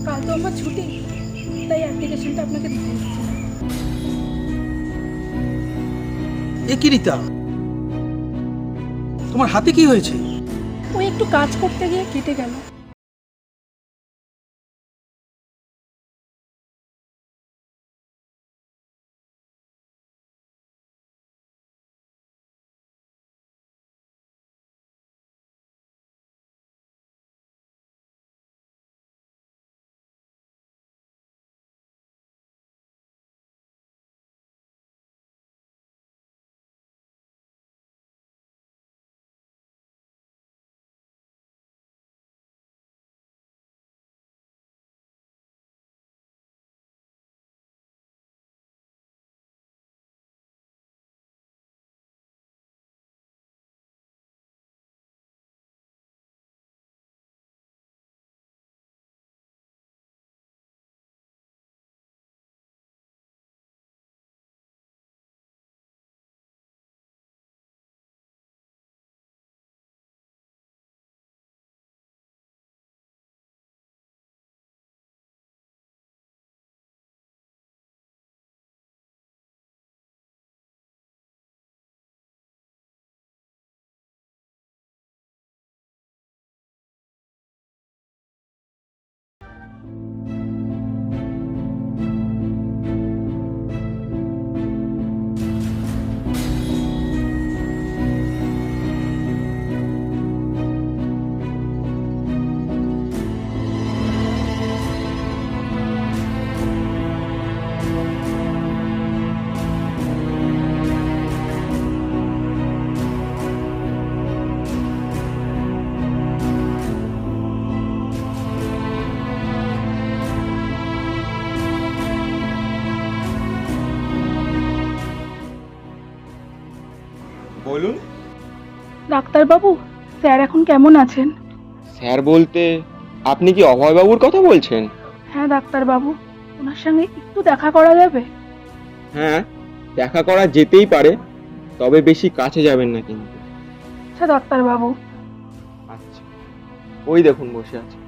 কাল তো আমার ছুটি, তাই অ্যাপ্লিকেশনটা আপনাকে দিতে এসেছিলাম। এ কি রীতা, তোমার হাতে কি হয়েছে? ওই একটু কাজ করতে গিয়ে কেটে গেল। বলুন। ডাক্তারবাবু, স্যার এখন কেমন আছেন? স্যার বলতে আপনি কি অভয়বাবুর কথা বলছেন? হ্যাঁ ডাক্তারবাবু, ওনার সঙ্গে একটু দেখা করা যাবে? হ্যাঁ, দেখা করা যেতেই পারে, তবে বেশি কাছে যাবেন না কিন্তু। আচ্ছা ডাক্তারবাবু। আচ্ছা, ওই দেখুন বসে আছে।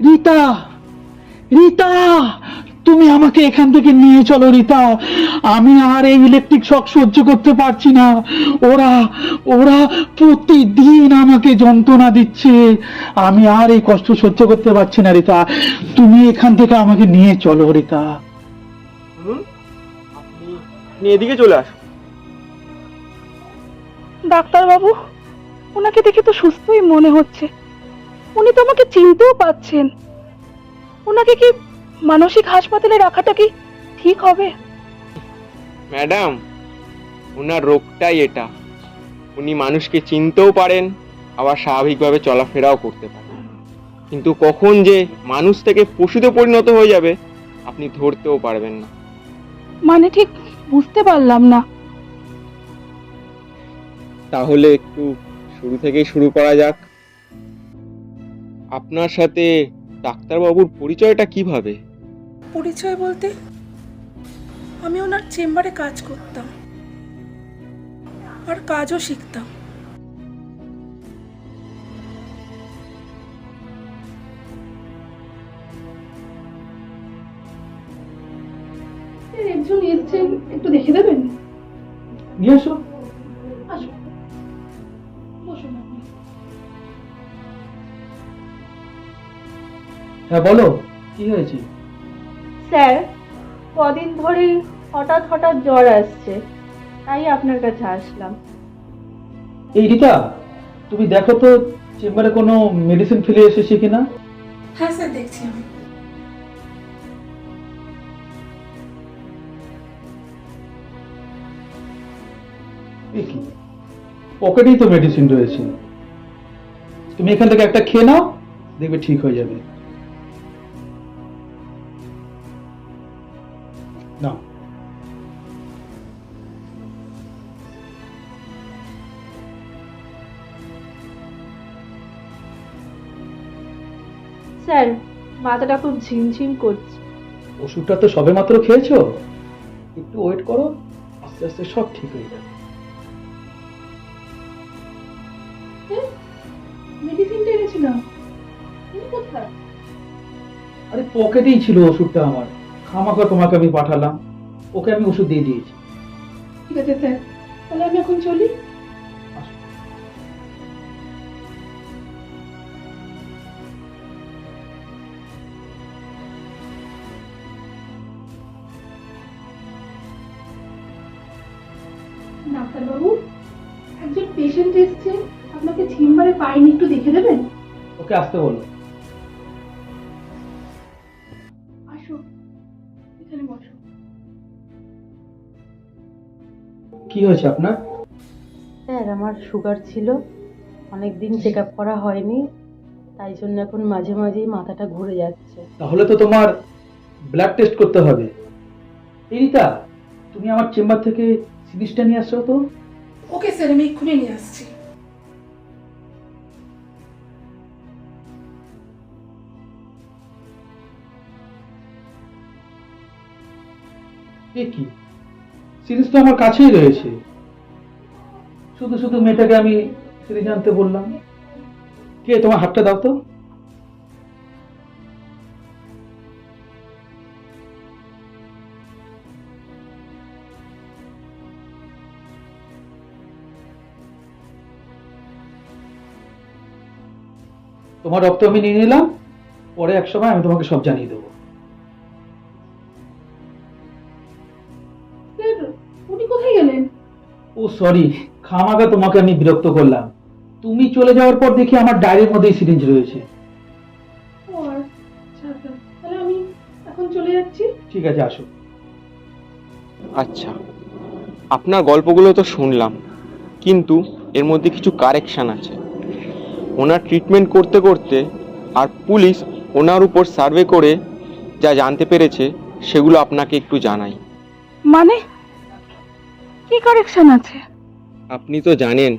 রীতা, রীতা, তুমি আমাকে এখান থেকে নিয়ে চলো রীতা। আমি আর এই ইলেকট্রিক শক সহ্য করতে পারছি না। ওরা ওরা প্রতিদিন আমাকে যন্ত্রণা দিচ্ছে। আমি আর এই কষ্ট সহ্য করতে পারছি না রীতা। তুমি এখান থেকে আমাকে নিয়ে চলো রীতা। শুনুন, আপনি এদিকে চলে আসুন। ডাক্তারবাবু, ওনাকে দেখে তো সুস্থই মনে হচ্ছে। উনি তো আমাকে চিনতেও পাচ্ছেন। ওনাকে কি মানসিক হাসপাতালে রাখাটা কি ঠিক হবে? ম্যাডাম, ওনার রোগটাই এটা। উনি মানুষকে চিনতেও পারেন, আবার স্বাভাবিকভাবে চলাফেরাও করতে পারেন, কিন্তু কখন যে মানুষ থেকে পশুতে পরিণত হয়ে যাবে আপনি ধরতেও পারবেন না। মানে ঠিক বুঝতে পারলাম না। তাহলে একটু শুরু থেকেই শুরু করা যাক। আপনার সাথে ডাক্তারবাবুর পরিচয়টা কিভাবে? পরিচয় বলতে, আমি ওনার চেম্বারে কাজ করতাম আর কাজও শিখতাম। একজন এসেছেন, একটু দেখে দেবেন? নিয়ে এসো। আসুন, বসুন আপনি। হ্যাঁ বলো, কি হয়েছে? স্যার, কদিন ধরে হঠাৎ হঠাৎ জ্বর আসছে, তাই আপনার কাছে আসলাম। এই রীতা, তুমি দেখো তো চেম্বারে কোনো মেডিসিন ফেলে এসেছে কিনা। হ্যাঁ স্যার, দেখছি আমি। এ কি, পকেটেই তো মেডিসিন রয়েছে। তুমি এখান থেকে একটা খেয়ে নাও, দেখবে ঠিক হয়ে যাবে। নাও। স্যার, মাথাটা খুব ঝিমঝিম করছে। ওষুধটা তো সবে মাত্র খেয়েছো, একটু ওয়েট করো, আস্তে আস্তে সব ঠিক হয়ে যাবে। বলছিলাম তুমি কোথায়? আরে পকেটেই ছিল ওষুধটা আমার, খামাখা তোমাকে আমি পাঠালাম, ওকে আমি ওষুধ দিয়ে দিয়েছি। ঠিক আছে স্যার, তাহলে আমি এখন চলি। আসো। ডাক্তারবাবু, একজন পেশেন্ট এসছে, আপনাকে চেম্বারে পাইনি, একটু দেখে দেবেন? ওকে আসতে বলো। আসো, এখানে বসো। কি হয়েছে আপনার? স্যার আমার সুগার ছিল, অনেক দিন চেক আপ করা হয়নি, তাই জন্য এখন মাঝে মাঝেই মাথাটা ঘুরে যাচ্ছে। তাহলে তো তোমার ব্লাড টেস্ট করতে হবে। এই রিতা, তুমি আমার চেম্বার থেকে সিরিজটা নিয়ে আসছো তো। ওকে স্যার, আমি এক্ষুনি নিয়ে আসছি। এ কি, সিরিজ তো আমার কাছেই রয়েছে, শুধু শুধু মেয়েটাকে আমি সিরিজ আনতে বললাম। কে, তোমার হাতটা দাও তো। তোমার রক্ত আমি নিয়ে নিলাম, পরে এক সময় আমি তোমাকে সব জানিয়ে দেবো। স্যার, উনি কোথায় গেলেন? ও সরি, খামাগা তোমাকে আমি বিরক্ত করলাম। তুমি চলে যাওয়ার পর দেখি আমার ডায়েরির মধ্যেই সিরিঞ্জ রয়েছে। ও আচ্ছা আচ্ছা, তাহলে আমি এখন চলে যাচ্ছি। ঠিক আছে, আসো। আচ্ছা, আপনার গল্পগুলো তো শুনলাম, কিন্তু এর মধ্যে কিছু কারেকশন আছে। ওনার ট্রিটমেন্ট করতে করতে আর পুলিশ ওনার উপর সার্ভে করে যা জানতে পেরেছে সেগুলো আপনাকে একটু জানাই। মানে কি কারেকশন আছে? আপনি তো জানেন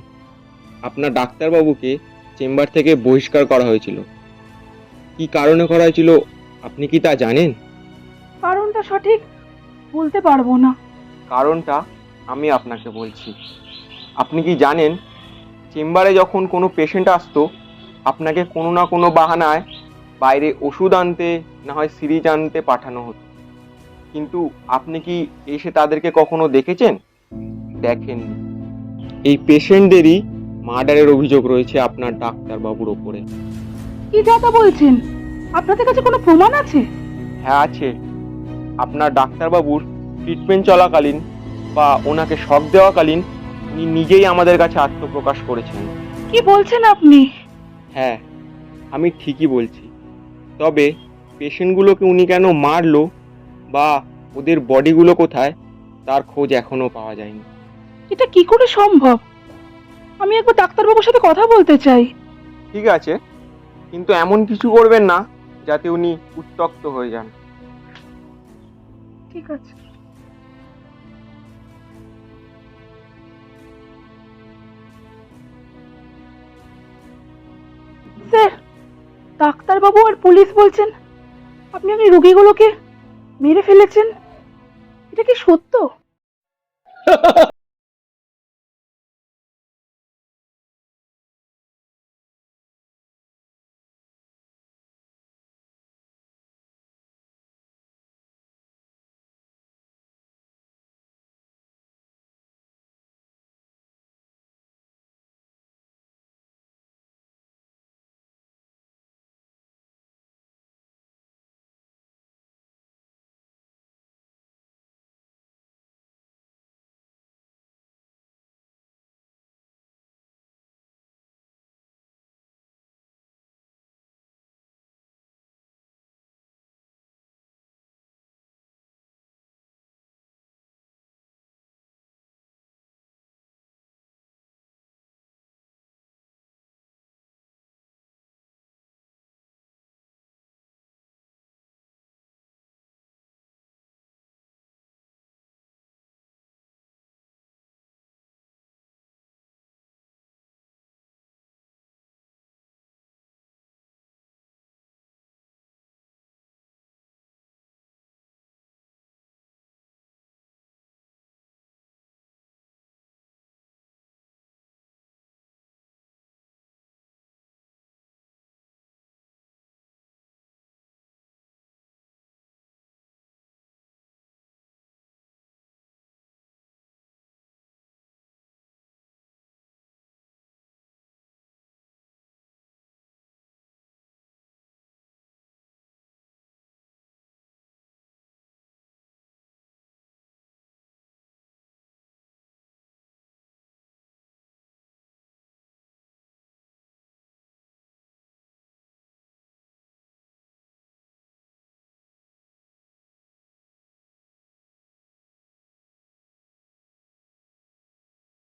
আপনার ডাক্তারবাবুকে চেম্বার থেকে বহিষ্কার করা হয়েছিল। কি কারণে করা হয়েছিল আপনি কি তা জানেন? কারণটা সঠিক বলতে পারবো না। কারণটা আমি আপনাকে বলছি। আপনি কি জানেন চেম্বারে যখন কোনো পেশেন্ট আসতো আপনাকে কোনো না কোনো বাহানায় বাইরে ওষুধ আনতে না হয় সিরিজ আনতে পাঠানো হতো, কিন্তু আপনি কি এসে তাদেরকে কখনো দেখেছেন? দেখেননি। এই পেশেন্টদেরই মার্ডারের অভিযোগ রয়েছে আপনার ডাক্তারবাবুর ওপরে। কি যাতা বলছেন? আপনাদের কাছে কোনো প্রমাণ আছে? হ্যাঁ আছে। আপনার ডাক্তারবাবুর ট্রিটমেন্ট চলাকালীন বা ওনাকে শক দেওয়াকালীন উনি নিজেই আমাদের কাছে আত্মপ্রকাশ করেছেন। কি বলছেন আপনি? হ্যাঁ, আমি ঠিকই বলছি। তবে পেশেন্টগুলোকে উনি কেন মারলো বা ওদের বডিগুলো কোথায় তার খোঁজ এখনো পাওয়া যায়নি। এটা কি করে সম্ভব? আমি একবার ডাক্তারবাবুর সাথে কথা বলতে চাই। ঠিক আছে, কিন্তু এমন কিছু করবেন না যাতে উনি উত্ত্যক্ত হয়ে যান। ঠিক আছে। স্যার, ডাক্তারবাবু আর পুলিশ বলছেন আপনি আমি রোগীগুলোকে মেরে ফেলেছেন। এটা কি সত্য?